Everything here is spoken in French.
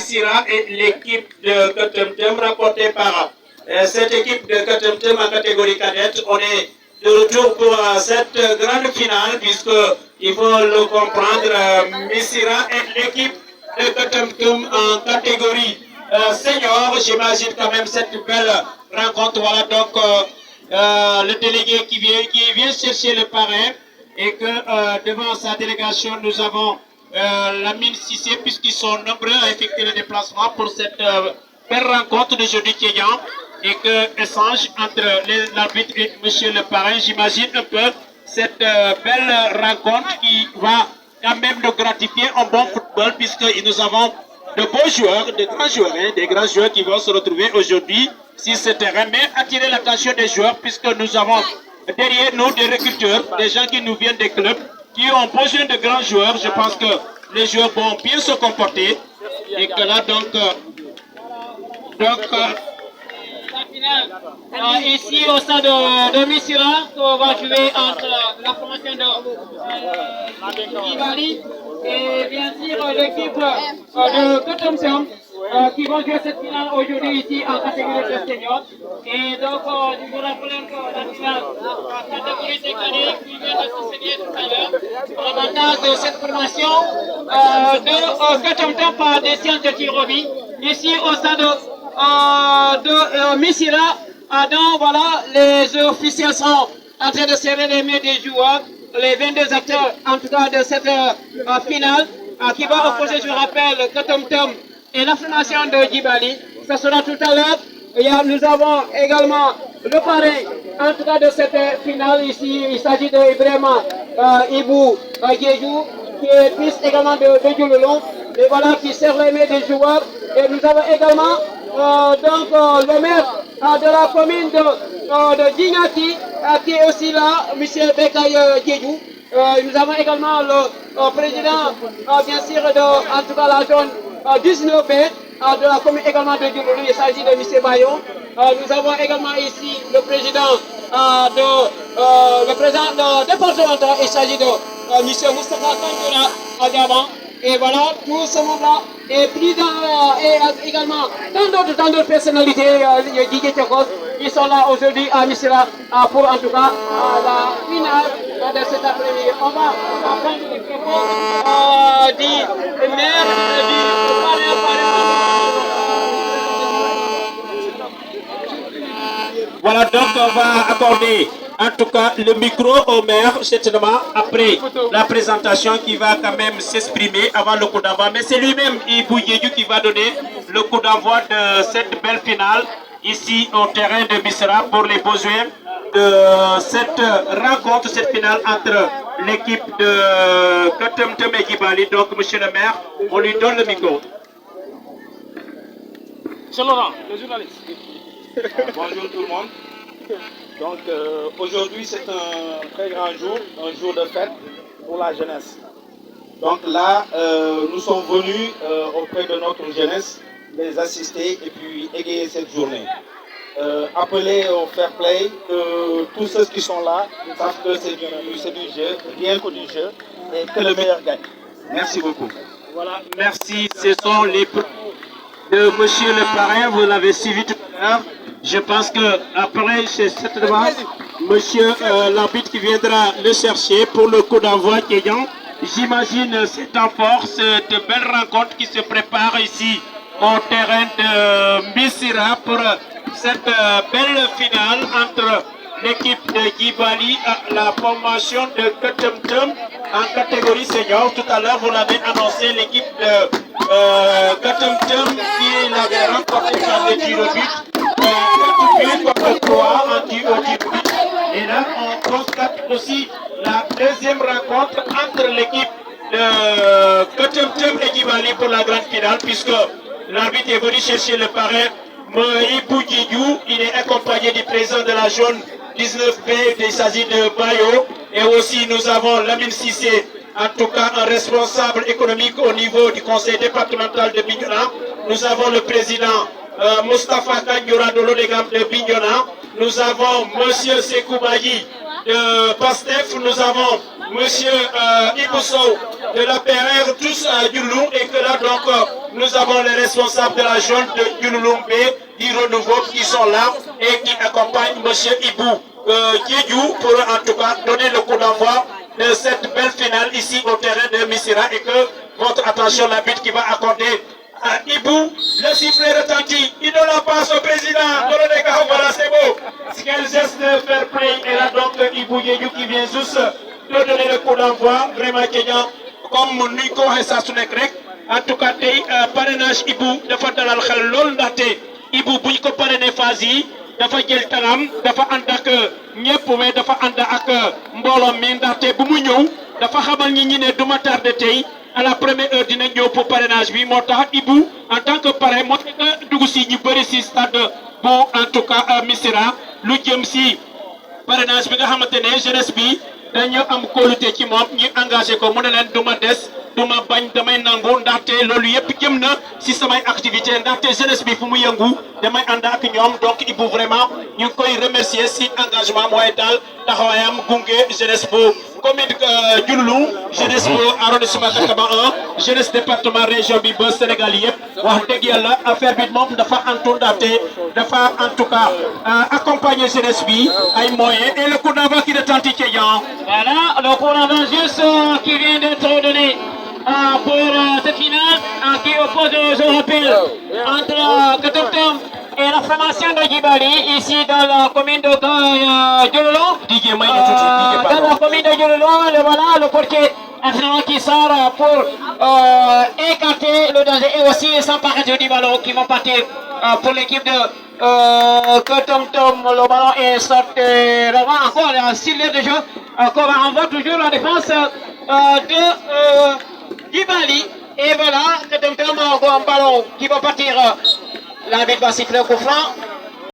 Missira et l'équipe de Ketemtem rapportée par cette équipe de Ketemtem en catégorie cadette. On est de retour pour cette grande finale puisque il faut le comprendre, Missira et l'équipe de Ketemtem en catégorie senior. J'imagine quand même cette belle rencontre. Voilà donc le délégué qui vient chercher le parrain et que devant sa délégation nous avons Lamine Sissé puisqu'ils sont nombreux à effectuer le déplacement pour cette belle rencontre de jeudi Kéyan et que échange entre l'arbitre et monsieur le parrain. J'imagine un peu cette belle rencontre qui va quand même nous gratifier en bon football puisque nous avons de beaux joueurs, de grands joueurs, des grands joueurs qui vont se retrouver aujourd'hui sur ce terrain, mais attirer l'attention des joueurs puisque nous avons derrière nous des recruteurs, des gens qui nous viennent des clubs, qui ont besoin de grands joueurs. Je pense que les joueurs vont bien se comporter et que là donc ici au stade de Missira, on va jouer entre la formation de Ibali et bien sûr l'équipe de Ketemtem qui vont jouer cette finale aujourd'hui ici en catégorie de senior. Et donc je vous rappelle que la finale en catégorie des cadets qui vient de se signer tout à l'heure, l'avantage de cette formation de Ketemtem par des sciences de Tirobi ici au stade de Missira. Donc voilà, les officiels sont en train de serrer les mains des joueurs, les 22 acteurs en tout cas de cette finale qui va opposer, je rappelle, Ketemtem et la formation de Djibali. Ça sera tout à l'heure. Nous avons également le parrain en tout cas de cette finale ici. Il s'agit de Ibrahima Ibou Djejou qui est fils également de Djoulolon. Et voilà qui serre les mains des joueurs. Et nous avons également le maire de la commune de Djignaki qui est aussi là, M. Bekay Djedjou. Nous avons également le président, bien sûr, en tout cas la zone 19B de la commune également de Djoulolou. Il s'agit de M. Bayon. Nous avons également ici le président départemental. Il s'agit de M. Moustapha Kandoura Adiaban. Et voilà, tout ce monde-là est président et également tant d'autres personnalités qui sont là aujourd'hui à Missira pour en tout cas la finale de cet après-midi. On va prendre les propos du maire Voilà, donc on va accorder en tout cas le micro au maire, certainement, après la présentation qui va quand même s'exprimer avant le coup d'envoi. Mais c'est lui-même, Ibou Djedjou, qui va donner le coup d'envoi de cette belle finale ici au terrain de Missira pour les besoins de cette rencontre, cette finale entre l'équipe de Ketemtem et Djibali. Donc, monsieur le maire, on lui donne le micro. Monsieur Laurent, le journaliste. Bonjour tout le monde. Donc aujourd'hui c'est un très grand jour, un jour de fête pour la jeunesse. Donc là, nous sommes venus auprès de notre jeunesse, les assister et puis égayer cette journée. Appeler au fair play, tous ceux qui sont là savent que c'est du jeu, rien que du jeu, et que le meilleur gagne. Merci beaucoup. Voilà, merci. Ce sont les propos de monsieur le parrain, vous l'avez suivi tout à l'heure. Je pense que après, c'est certainement monsieur l'arbitre qui viendra le chercher pour le coup d'envoi Kéyan. J'imagine c'est en force de belles rencontres qui se préparent ici au terrain de Missira pour cette belle finale entre l'équipe de Djibali et la formation de Ketemtem en catégorie senior. Tout à l'heure, vous l'avez annoncé, l'équipe de Ketemtem qui l'avait remporté par le tir au but. Contre 3 en tir au but. Et là, on constate aussi la deuxième rencontre entre l'équipe de Ketemtem et Djibali pour la grande finale, puisque l'arbitre est venu chercher le parrain Ibou Djedjou. Il est accompagné du président de la zone 19B, il s'agit de Bayo. Et aussi, nous avons Lamine Sissé, en tout cas un responsable économique au niveau du conseil départemental de Bignona. Nous avons le président Moustapha Kandoura de l'Odegam de Bignona. Nous avons M. Sekoubayi de PASTEF, nous avons monsieur Ibousso de la PR, tous à Djouloulou, et que là donc nous avons les responsables de la zone de Djouloulou B, du renouveau qui sont là et qui accompagnent monsieur Ibou Diédiou pour en tout cas donner le coup d'envoi de cette belle finale ici au terrain de Missira et que votre attention, l'arbitre qui va accorder à Ibou, le sifflet retentit, il donne la passe au président, voilà c'est beau, quel geste de fair play, et là donc Ibou Diédiou qui vient juste de donner le coup d'envoi, vraiment Kenyan, comme Nico et Sasunek Rek, en tout cas tey parrainage Ibou dafa dalal xel lool ndaxte Ibou buñ ko parrainé phase yi dafa jël taram dafa ànd ak ñëpp mais dafa ànd ak mbooloo mi ndaxte bu mu ñëw dafa xamal ñi ne duma tardé tey à la première heure dina ñëw pour parrainage bi moo tax Ibou en tant que parrain moo tax nga dugg si ñu bëri si stade bu en tout cas Missira lu jëm si parrainage bi nga xamante ne jeunesse bi dañu am kóolute ci moom ñu engagé ko mu ne leen duma des duma bañ damay nangu ndaxte loolu yëpp jëm na si samay activité ndaxte jeunesse bi fu mu yëngu damay ànd ak ñoom donc Ibou vraiment ñu ngi koy remercier si engagement mooy daal taxawaayam gunge jeunesse bu commune Djouloulou jeunesse bu arrondissement Kataba 1 jeunesse département région bi ba Sénégal yëpp wax dëgg yàlla affaire bi moom dafa antu ndaxte dafa en tout cas accompagner jeunesse bi ay moyens et le coup d'envoi qui retentit Kédian. Voilà, donc on a juste qui vient d'être donné pour cette finale qui oppose, je rappelle, entre Katoptom et la formation de Djibali, ici dans la commune de Djouloulou. Dans la commune de Djouloulou, voilà le portier entraîneur qui sort pour écarter le danger et aussi s'emparer du ballon qui vont partir pour l'équipe de Katoptom. Le ballon est sorti encore un style de jeu. Encore on voit toujours la défense de Djibali. Et voilà, Katoptom a un ballon qui va partir. L'arbitre va siffler au coup franc.